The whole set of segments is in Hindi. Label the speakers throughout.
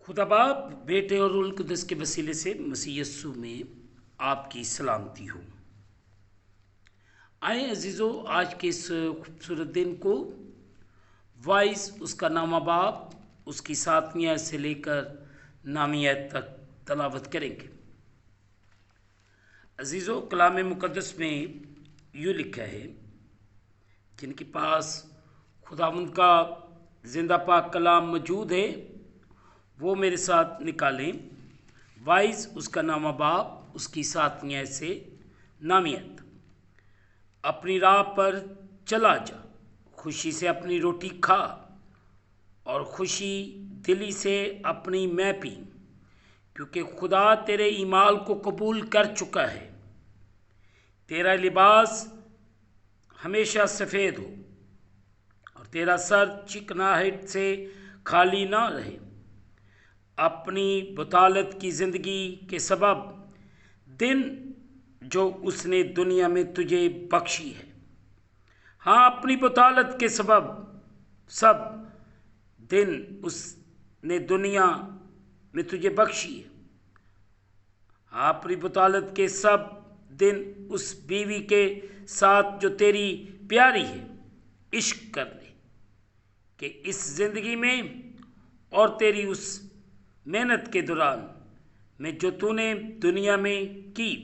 Speaker 1: खुदा बाप, बेटे और रूल कुदस के वसीले से मसीह यस्सु में आपकी सलामती हो। आए अजीज़ों, आज के इस खूबसूरत दिन को वाइस उसका नामा बाप उसकी 7वीं आयत से लेकर 9वीं आयत तक तलावत करेंगे। अजीज़ों, कलाम मुक़द्दस में यूँ लिखा है, जिनके पास खुदावंद का जिंदा पाक कलाम मौजूद है वो मेरे साथ निकालें। वाइस उसका नामा बाप उसकी 7वीं आयत से 9वीं आयत। अपनी राह पर चला जा, खुशी से अपनी रोटी खा और खुशी दिली से अपनी मैं पी, क्योंकि खुदा तेरे ईमाल को कबूल कर चुका है। तेरा लिबास हमेशा सफ़ेद हो और तेरा सर चिकनाहट से खाली ना रहे। अपनी बतौलत की ज़िंदगी के सबब दिन जो उसने दुनिया में तुझे बख्शी है, हाँ, अपनी बतौलत के सबब सब दिन उसने दुनिया में तुझे बख्शी है। हाँ, अपनी बतौलत के सब दिन उस बीवी के साथ जो तेरी प्यारी है इश्क कर ले, कि इस ज़िंदगी में और तेरी उस मेहनत के दौरान में जो तूने दुनिया में की,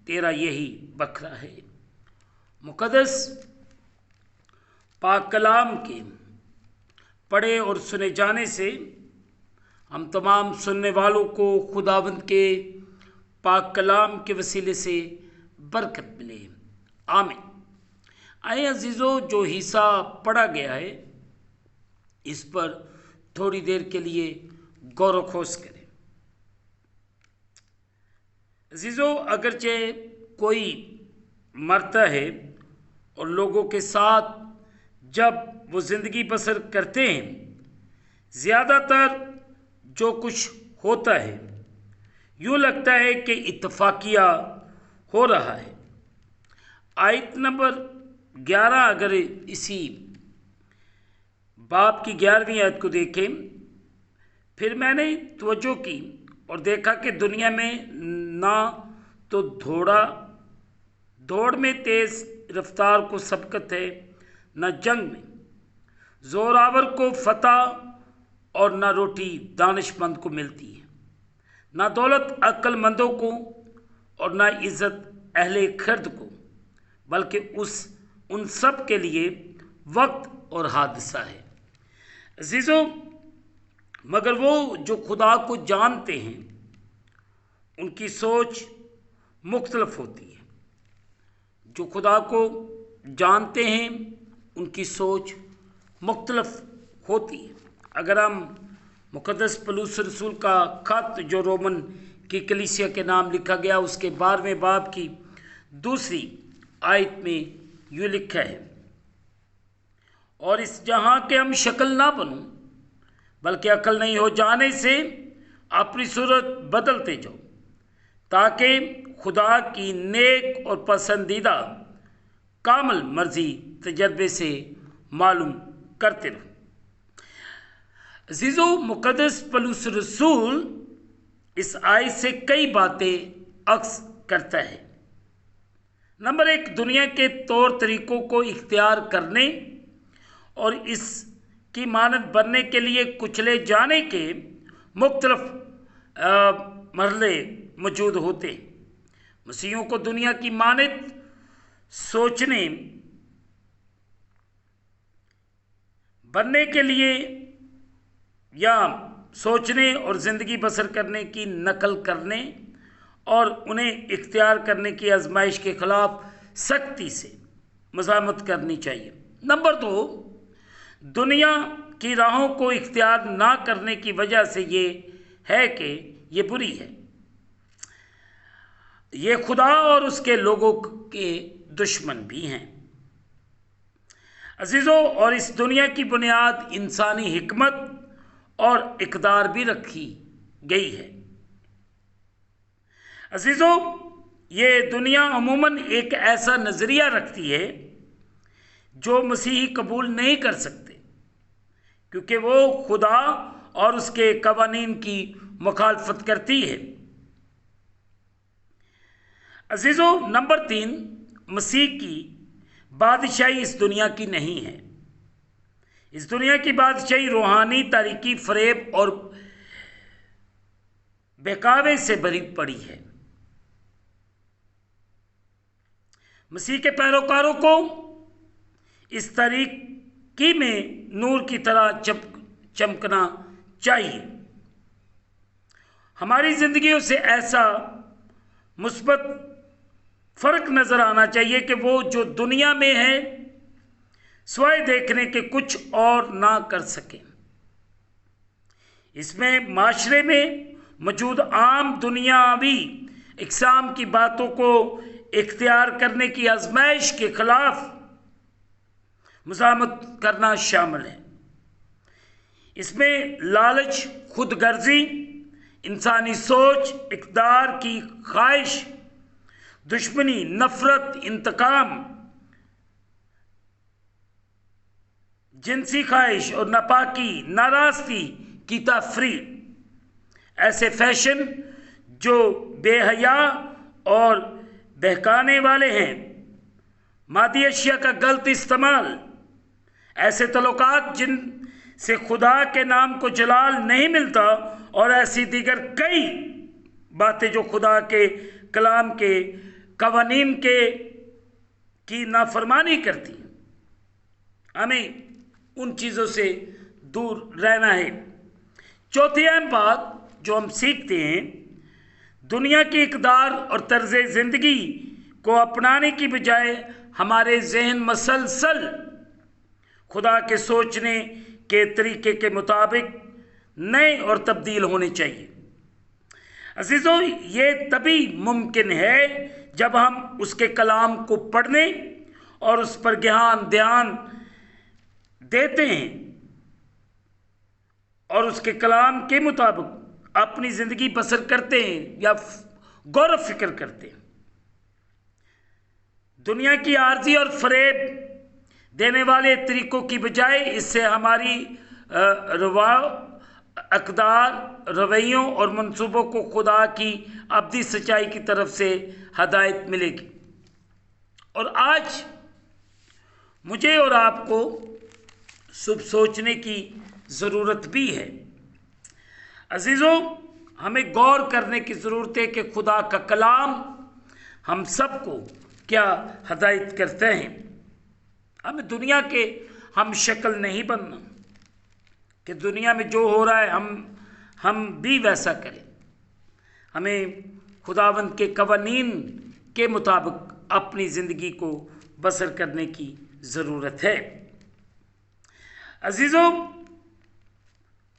Speaker 1: तेरा यही बखरा है। मुक़द्दस पाक कलाम के पढ़े और सुने जाने से हम तमाम सुनने वालों को खुदावंद के पाक कलाम के वसीले से बरकत मिले। आमीन। आए अजीज़ों, जो हिस्सा पढ़ा गया है इस पर थोड़ी देर के लिए गौर खोज करें। अजीज़ों, अगरचे कोई मरता है और लोगों के साथ जब वो ज़िंदगी बसर करते हैं, ज़्यादातर जो कुछ होता है यूँ लगता है कि इत्तफाकिया हो रहा है। आयत नंबर 11, अगर इसी बाप की 11वीं आयत को देखें, फिर मैंने तवज्जो की और देखा कि दुनिया में ना तो दौड़ में तेज़ रफ्तार को सबकत है, न जंग में ज़ोरावर को फतह और न रोटी दानिशमंद को मिलती है, न दौलत अक्लमंदों को और न इज़्ज़त अहले खर्द को, बल्कि उन सब के लिए वक्त और हादसा है। अजीज़ों, मगर वो जो खुदा को जानते हैं उनकी सोच मुख्तलफ होती है। जो खुदा को जानते हैं उनकी सोच मुख्तलफ होती है। अगर हम मुक़द्दस पौलुस रसूल का ख़त जो रोमन की कलीसिया के नाम लिखा गया उसके 12वें बाब की 2री आयत में यूँ लिखा है, और इस जहाँ के हम शक्ल ना बनूं, बल्कि अकल नहीं हो जाने से अपनी सूरत बदलते जाओ, ताकि खुदा की नेक और पसंदीदा कामल मर्जी तजर्बे से मालूम करते रहो। अजीज़ों, मुक़द्दस पौलुस रसूल इस आयत से कई बातें अक्स करता है। नंबर 1, दुनिया के तौर तरीक़ों को इख्तियार करने और इसकी मानद बनने के लिए कुचले जाने के मुख्तलिफ मरहले मौजूद होते हैं। मसीहियों को दुनिया की मानद सोचने बनने के लिए या सोचने और ज़िंदगी बसर करने की नकल करने और उन्हें इख्तियार करने की आजमाइश के ख़िलाफ़ सख्ती से मज़ामत करनी चाहिए। नंबर 2, दुनिया की राहों को इख्तियार ना करने की वजह से ये है कि ये बुरी है, ये खुदा और उसके लोगों के दुश्मन भी हैं। अजीज़ों, और इस दुनिया की बुनियाद इंसानी हिकमत और इक़दार भी रखी गई है। अजीज़ों, ये दुनिया अमूमन एक ऐसा नज़रिया रखती है जो मसीही कबूल नहीं कर सकते, क्योंकि वो खुदा और उसके कवानीन की मुखालफत करती है। अजीज़ों, नंबर 3, मसीह की बादशाही इस दुनिया की नहीं है। इस दुनिया की बादशाही रूहानी, तारीकी, फरेब और बहकावे से भरी पड़ी है। मसीह के पैरोकारों को इस तारीकी में नूर की तरह चमकना चाहिए। हमारी जिंदगियों से ऐसा मुस्बत फर्क नजर आना चाहिए कि वो जो दुनिया में है स्वयं देखने के कुछ और ना कर सके। इसमें माशरे में मौजूद आम दुनियावी इक़साम की बातों को इख्तियार करने की आजमाइश के खिलाफ मुज़ाहमत करना शामिल है। इसमें लालच, खुदगर्जी, इंसानी सोच, इक़्तिदार की ख्वाहिश, दुश्मनी, नफरत, इंतकाम, जिनसी ख्वाहिश और नापाकी, नाराज़गी की तफरी, ऐसे फैशन जो बेहया और बहकाने वाले हैं, मादी अशिया का गलत इस्तेमाल, ऐसे तल्लुकात जिन से खुदा के नाम को जलाल नहीं मिलता और ऐसी दीगर कई बातें जो खुदा के कलाम के कवानीन के की नाफरमानी करती हैं। हमें उन चीज़ों से दूर रहना है। चौथी अहम बात जो हम सीखते हैं, दुनिया की इक़्तिदार और तर्ज़ ज़िंदगी को अपनाने की बजाय हमारे जहन मसलसल खुदा के सोचने के तरीके के मुताबिक नए और तब्दील होने चाहिए। अज़ीज़ों, ये तभी मुमकिन है जब हम उसके कलाम को पढ़ने और उस पर गहन ध्यान देते हैं और उसके कलाम के मुताबिक अपनी ज़िंदगी बसर करते हैं या गौर फिक्र करते हैं। दुनिया की आर्जी और फरेब देने वाले तरीकों की बजाय इससे हमारी अक़दार, रवैयों और मंसूबों को खुदा की अब्दी सच्चाई की तरफ से हदायत मिलेगी। और आज मुझे और आपको शुभ सोचने की ज़रूरत भी है। अजीज़ों, हमें गौर करने की ज़रूरत है कि खुदा का कलाम हम सबको क्या हदायत करते हैं। हमें दुनिया के हम शक्ल नहीं बनना कि दुनिया में जो हो रहा है हम भी वैसा करें। हमें खुदावंद के कवानीन के मुताबिक अपनी ज़िंदगी को बसर करने की ज़रूरत है। अजीज़ों,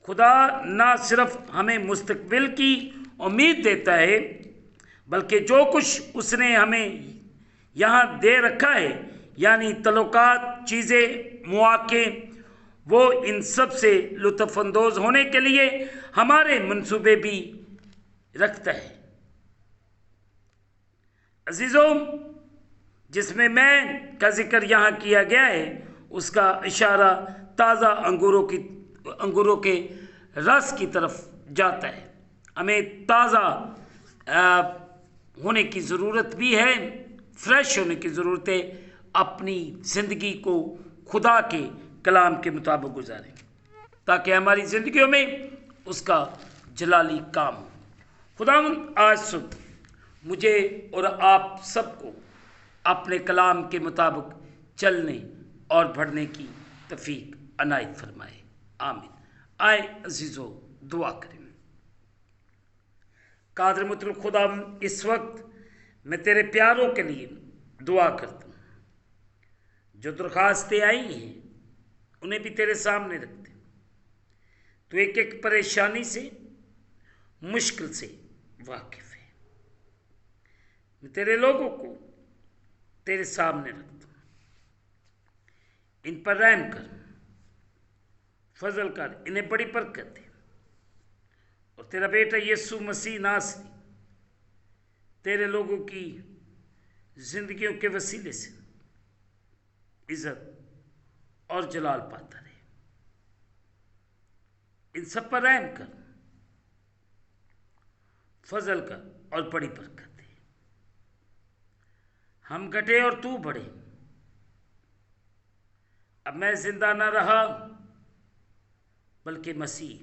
Speaker 1: खुदा ना सिर्फ हमें मुस्तकबिल की उम्मीद देता है, बल्कि जो कुछ उसने हमें यहाँ दे रखा है, यानी तल्लुकात, चीज़ें, मौके, वो इन सब से लुत्फ़अंदोज़ होने के लिए हमारे मंसूबे भी रखता है। अजीज़ों, जिसमें मैं का जिक्र यहाँ किया गया है उसका इशारा ताज़ा अंगूरों के रस की तरफ जाता है। हमें ताज़ा होने की ज़रूरत भी है, फ्रेश होने की ज़रूरत है। अपनी ज़िंदगी को खुदा के कलाम के मुताबिक गुजारें ताकि हमारी ज़िंदगियों में उसका जलाली काम हो। खुदावंद आज सुबह मुझे और आप सबको अपने कलाम के मुताबिक चलने और बढ़ने की तौफीक अनायत फरमाए। आमीन। आए अजीज़ों, दुआ करें। कादिर मुतअल खुदा, इस वक्त मैं तेरे प्यारों के लिए दुआ करता हूँ। जो दरख्वास्तें आई हैं उन्हें भी तेरे सामने रखते हैं। तो एक एक परेशानी से, मुश्किल से वाकिफ़ है। मैं तेरे लोगों को तेरे सामने रखता हूँ। इन पर रहम कर, फजल कर, इन्हें बड़ी बरकत दे। और तेरा बेटा यीशु मसीह नासरी तेरे लोगों की जिंदगियों के वसीले से इज़्ज़त और जलाल पाता रहे। इन सब पर रहम कर, फजल कर और बड़ी बरकत दे। हम घटे और तू बढ़े। अब मैं जिंदा ना रहा, बल्कि मसीह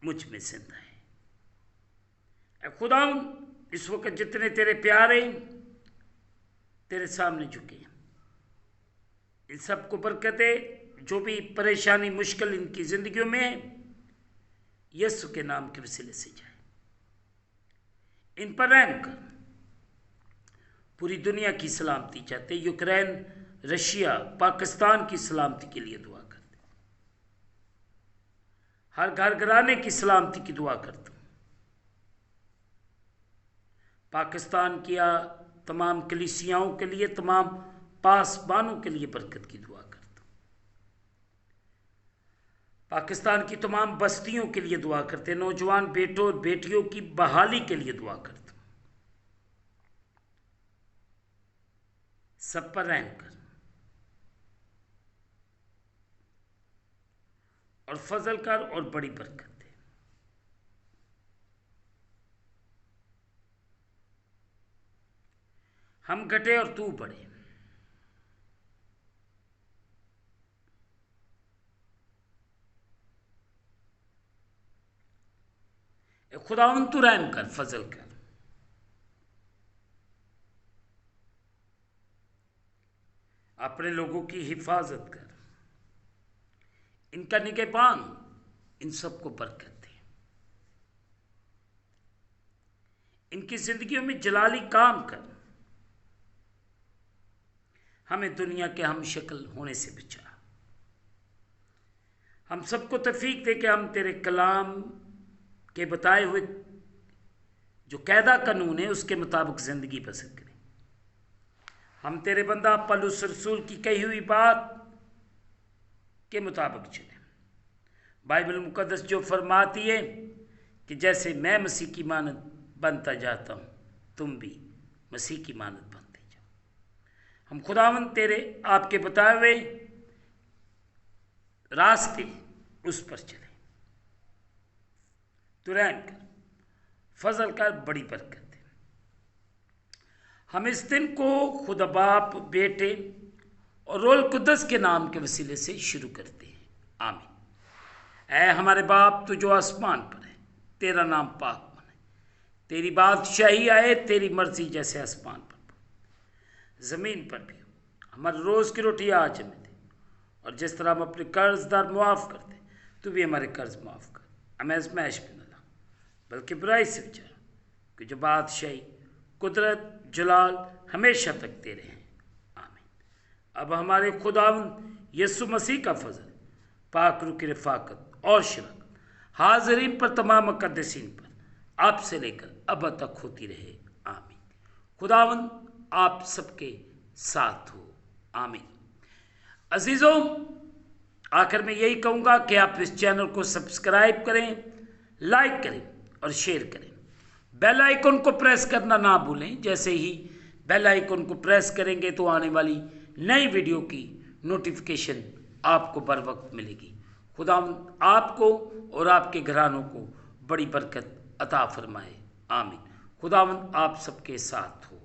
Speaker 1: मुझ में जिंदा है। खुदा, इस वक्त जितने तेरे प्यारे तेरे सामने झुके, इन सबको बरकतें, जो भी परेशानी मुश्किल इनकी जिंदगियों में है, यीशु के नाम के वसीले से जाए। इन पर रहम कर। पूरी दुनिया की सलामती चाहते, यूक्रेन, रशिया, पाकिस्तान की सलामती के लिए दुआ करते, हर घर घराने की सलामती की दुआ करता हूँ। पाकिस्तान की तमाम कलीसियाओं के लिए, तमाम पासबानों के लिए बरकत की दुआ करता हूँ। पाकिस्तान की तमाम बस्तियों के लिए दुआ करते, नौजवान बेटों और बेटियों की बहाली के लिए दुआ करता हूँ। सब पर रहम कर और फजल कर और बड़ी बरकत दे। हम घटे और तू बढ़े। खुदावंद तू रहम कर, फजल कर। अपने लोगों की हिफाजत कर, इनका निगहबान, इन सबको बरकत दे। इनकी जिंदगियों में जलाली काम कर। हमें दुनिया के हम शक्ल होने से बचा। हम सबको तौफीक दे कि हम तेरे कलाम के बताए हुए जो कायदा कानून है उसके मुताबिक ज़िंदगी बसर करें। हम तेरे बंदा पौलुस रसूल की कही हुई बात के मुताबिक चलें। बाइबल मुकद्दस जो फरमाती है कि जैसे मैं मसीह की मानद बनता जाता हूँ, तुम भी मसीह की मानद बनते जाओ। हम खुदावंद तेरे आपके बताए हुए रास्ते उस पर चले। तू रहम कर, फजल कर, बड़ी बरकत दे। हम इस दिन को खुदा बाप, बेटे और रोल कुद्दस के नाम के वसीले से शुरू करते हैं। आमीन। ऐ हमारे बाप, तू जो आसमान पर है, तेरा नाम पाक बने, तेरी बादशाही आए, तेरी मर्जी जैसे आसमान पर ज़मीन पर भी हो। हमारे रोज़ की रोटी आज हमें दे, और जिस तरह हम अपने कर्जदार मुआफ़ करते, तू भी हमारे कर्ज माफ़ कर। हमें आज़माइश में न ला, बल्कि बुराई से बचा, कि जो बादशाही, कुदरत, जलाल हमेशा तक तेरे हैं। आमीन। अब हमारे खुदावंद यीशु मसीह का फजल, पाक रूह की रफ़ाकत और शफ़क़त हाज़रीन पर, तमाम मुक़द्दसीन पर, आप से लेकर अब तक होती रहे। आमीन। खुदावंद आप सबके साथ हो। आमीन। अजीज़ों, आखिर में यही कहूँगा कि आप इस चैनल को सब्सक्राइब करें, लाइक करें और शेयर करें। बेल आइकन को प्रेस करना ना भूलें। जैसे ही बेल आइकन को प्रेस करेंगे तो आने वाली नई वीडियो की नोटिफिकेशन आपको बर वक्त मिलेगी। खुदा आपको और आपके घरानों को बड़ी बरकत अता फरमाए। आमीन। खुदावंद आप सबके साथ हो।